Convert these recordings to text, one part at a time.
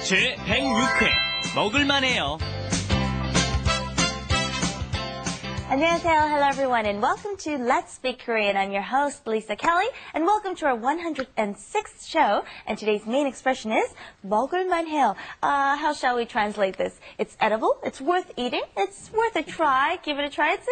제 106회 먹을만해요. 안녕하세요, hello everyone, and welcome to Let's Speak Korean. I'm your host, Lisa Kelly, and welcome to our 106th show. And today's main expression is 먹을만해요. How shall we translate this? It's edible, it's worth eating, it's worth a try. Give it a try. It's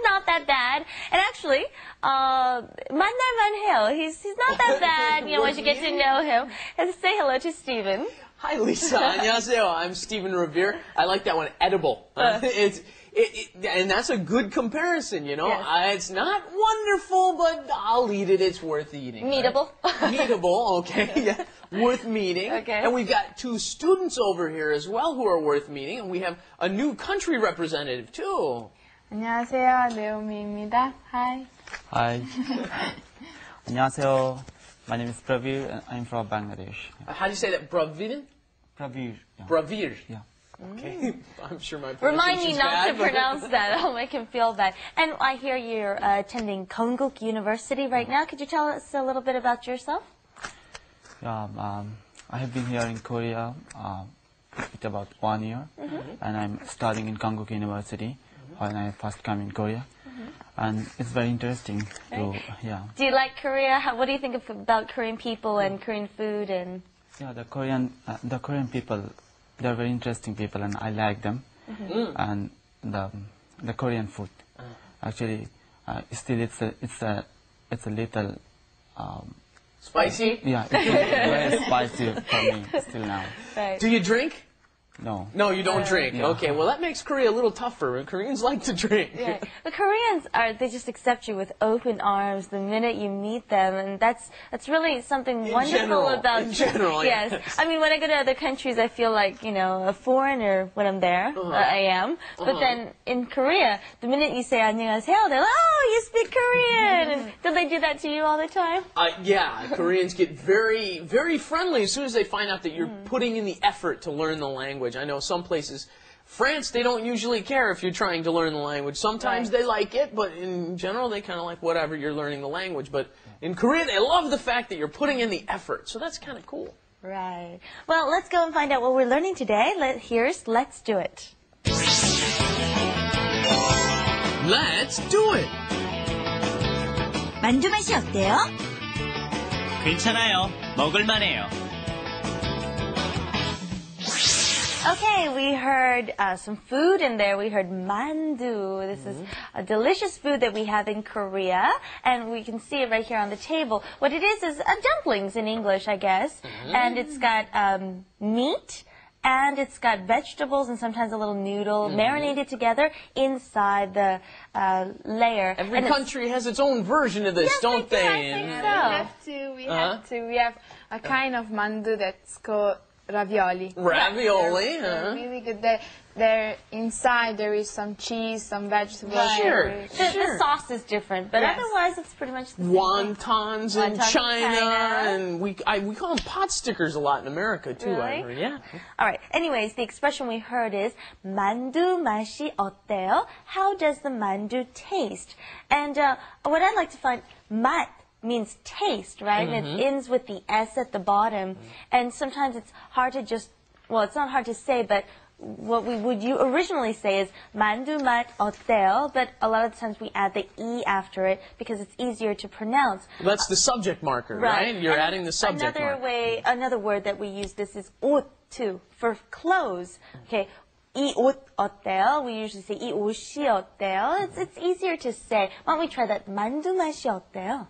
not that bad. And actually, 만날만해요. He's not that bad. You know, once you get to know him. And say hello to Steven. Hi, Lisa. 안녕하세요. I'm Steven Revere. I like that one. Edible. And that's a good comparison, you know. Yes. It's not wonderful, but I'll eat it. It's worth eating. Meatable. Right? Meatable, okay. Yeah. Worth meeting. Okay. And we've got two students over here as well who are worth meeting. And we have a new country representative, too. 안녕하세요, 네오미입니다. Hi. Hi. 안녕하세요. My name is Pravir and I'm from Bangladesh. How do you say that? Bravir? Pravir. Yeah. Bravir. Yeah. Okay. I'm sure my Remind me pronunciation's not to bad, but- pronounce that. I'll make him feel bad. And I hear you're attending Konkuk University right now. Could you tell us a little bit about yourself? Yeah. I have been here in Korea it's about 1 year, and I'm studying in Konkuk University when I first come in Korea, and it's very interesting. Yeah. Do you like Korea? What do you think about Korean people and Korean food? And Yeah, the Korean people, they're very interesting people, and I like them. And the Korean food, actually, still it's a little. Spicy? Yeah, it's very spicy for me still now. right. Do you drink? No. No, you don't drink. Yeah. Okay, well, that makes Korea a little tougher. Koreans like to drink. Yeah. The Koreans they just accept you with open arms the minute you meet them, and that's really something wonderful about. In general, yes. I mean, when I go to other countries, I feel like, you know, a foreigner when I'm there. I am. But then in Korea, the minute you say 안녕하세요, they're like, oh, you speak Korean. And do they do that to you all the time? Yeah, Koreans get very, very friendly as soon as they find out that you're putting in the effort to learn the language. I know some places, France, they don't usually care if you're trying to learn the language. Sometimes they like it, but in general, they kind of like whatever you're learning the language. But in Korea, they love the fact that you're putting in the effort. So that's kind of cool. Right. Well, let's go and find out what we're learning today. Let's do it. Let's do it. 만두 맛이 어때요? 괜찮아요. 먹을만해요. Okay, we heard some food in there. We heard mandu. This is a delicious food that we have in Korea, and we can see it right here on the table. What it is dumplings in English, I guess, and it's got meat, and it's got vegetables and sometimes a little noodle marinated together inside the layer. Every country has its own version of this, don't they? I think so. We have a kind of mandu that's called ravioli. Ravioli, They're really good. They're inside there is some cheese, some vegetables. Sure. The sauce is different, but Yes. otherwise it's pretty much the same. Wontons in Wontons in China, China. and we call them pot stickers a lot in America too. I Really? heard. Yeah. All right. Anyways, the expression we heard is 만두 맛이 어때요? How does the mandu taste? And what I'd like to find, 맛 means taste, right? And it ends with the S at the bottom. And sometimes it's hard to it's not hard to say, but what we would originally say is 만두 맛 어때요? But a lot of the times we add the E after it because it's easier to pronounce. That's the subject marker, right? You're And adding the subject marker. Another word that we use this is 옷 too, for clothes. Okay. 이 옷 어때요? We usually say 이 옷이 어때요? It's easier to say. Why don't we try that? 만두 맛이 어때요?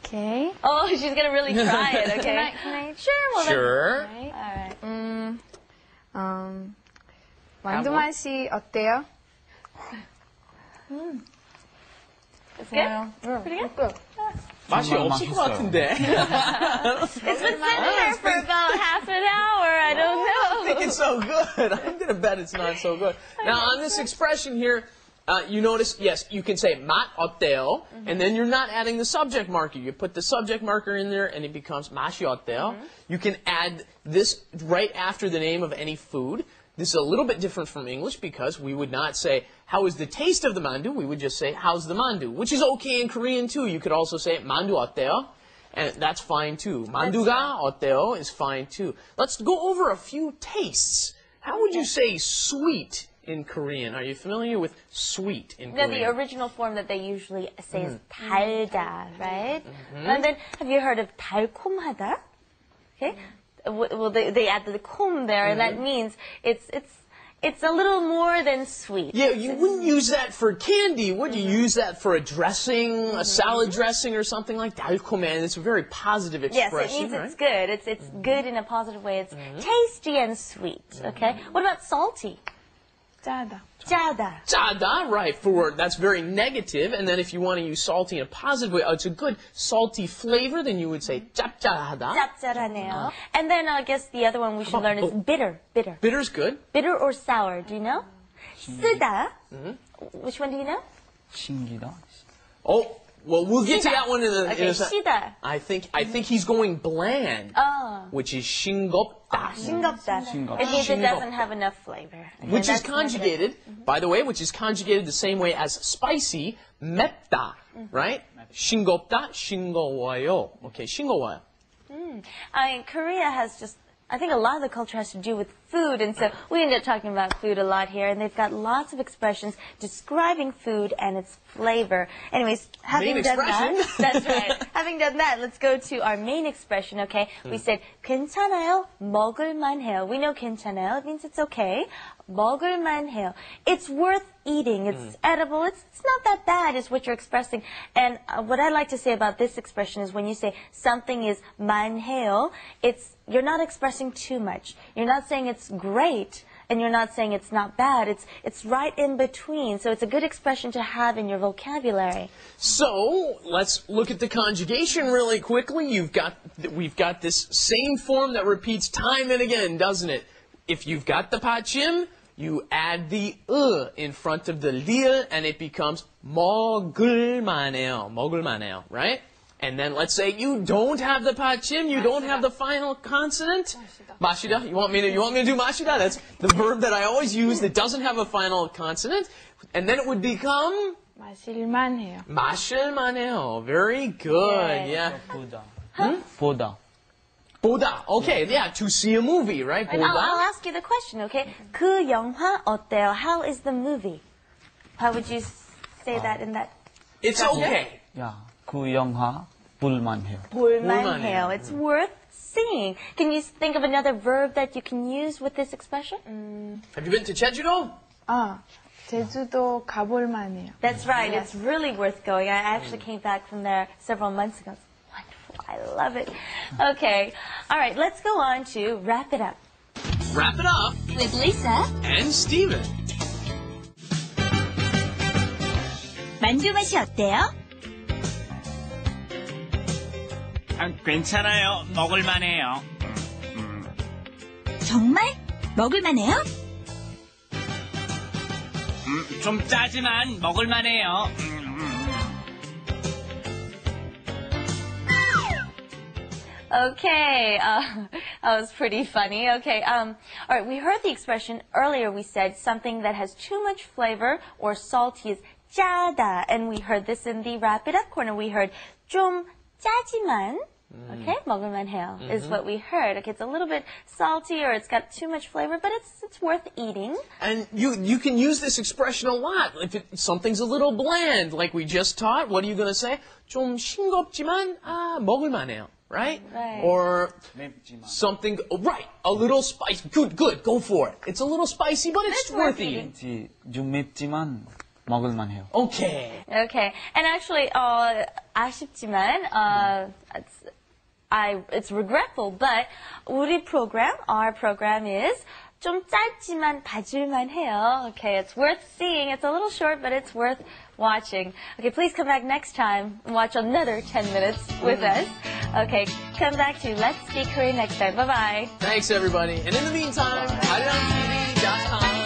Okay. Oh, she's gonna really try it. Okay. Can I? Sure. Well, Sure. All right. 만두 맛이 어때요? It's good. Pretty good. 맛이 없을 것 같은데. It's been sitting there for about half an hour. I don't know. I think it's so good. I'm going to bet it's not so good. Now, on this expression here, you notice, yes, you can say 맛 어때요, and then you're not adding the subject marker. You put the subject marker in there, and it becomes 맛이 어때요. You can add this right after the name of any food. This is a little bit different from English because we would not say, how is the taste of the mandu? We would just say, how's the mandu? Which is okay in Korean too. You could also say, 만두 어때요? and that's fine too. 만두가 어때요 is fine too. Let's go over a few tastes. How would you say sweet in Korean? Are you familiar with sweet in No, Korean? the original form that they usually say is 달다, right? And then, have you heard of 달콤하다? Okay. Well, they add the kum there, and that means it's a little more than sweet. Yeah, you wouldn't use that for candy, would you? Use that for a dressing, a salad dressing or something like that. 달콤한, it's a very positive Yes, expression, it means right? it's good. It's good in a positive way. It's tasty and sweet, okay? What about salty? 짜다. 짜다. 짜다, right, that's very negative, and then if you want to use salty in a positive way, it's a good salty flavor, then you would say 짭짤하다. 짭짤하네요. And then I guess the other one we should learn is bitter. Bitter. Bitter's good. Bitter or sour, do you know? 쓰다. Which one do you know? 신기다. Oh, well, we'll get to that one in a Okay, second. 시다. I think he's going bland, which is 싱겁다. 싱겁다. 싱겁다. It means it 싱겁다. doesn't have enough flavor. Which is That's conjugated, by the way, which is conjugated the same way as spicy, 맵다, right? 싱겁다, 싱거워요. Okay, 싱거워요. Korea has just, I think a lot of the culture has to do with food, and so we end up talking about food a lot here, and they've got lots of expressions describing food and its flavor. Anyways, having Main done expression. that, that's right. Having done that, let's go to our main expression, okay? We said, 괜찮아요, 먹을만해요. We know 괜찮아요, it means it's okay. 먹을만해요. It's worth eating, it's edible, it's not that bad is what you're expressing. And what I like to say about this expression is when you say something is 만해요, you're not expressing too much. You're not saying it's great, and you're not saying it's not bad. It's right in between. So it's a good expression to have in your vocabulary. So let's look at the conjugation really quickly. We've got this same form that repeats time and again, doesn't it? If you've got the 받침, you add the in front of the 리을, and it becomes 먹을만해요. 먹을만해요, right? And then let's say you don't have the 받침, you don't have the final consonant. 마시다. You want me to do 마시다? That's the verb that I always use that doesn't have a final consonant. And then it would become 마실만해요. 마실만해요. Very good. Yeah. 보다. Huh? 보다. 보다. Okay, yeah, to see a movie, right? And I'll 보다. ask you the question, okay? 그 영화 어때요? How is the movie? How would you say that in that? It's okay. 야, 그 영화 볼만해요. 볼만해요. It's worth seeing. Can you think of another verb that you can use with this expression? Have you been to Jeju-do? 제주도 가볼만해요. That's right. It's really worth going. I actually came back from there several months ago. It's wonderful. I love it. Okay. All right. Let's go on to wrap it up. Wrap it up. With Lisa. And Steven. 만두 맛이 어때요? 괜찮아요. 먹을만해요. 정말? 먹을만해요? 좀 짜지만 먹을만해요. Okay, that was pretty funny. Okay, all right, we heard the expression earlier. We said something that has too much flavor or salty is 짜다, and we heard this in the wrap it up corner. We heard 좀 짜지만, okay, 먹을만해요 is what we heard. Okay, it's a little bit salty or it's got too much flavor, but it's worth eating. And you can use this expression a lot. If something's a little bland, like we just taught, what are you going to say? 좀 싱겁지만 먹을만해요. Right? Right. Or something, right, a little spicy. Good, go for it. It's a little spicy, but it's worth eating. 좀 맵지만 먹을만해요. Okay. Okay, and actually, 아쉽지만, it's regretful, but our program is 좀 짧지만 봐줄만해요. Okay, it's worth seeing. It's a little short, but it's worth watching. Okay, please come back next time and watch another 10 minutes with us. Okay, come back to Let's Speak Korean next time. Bye-bye. Thanks, everybody. And in the meantime, ArirangTV.com.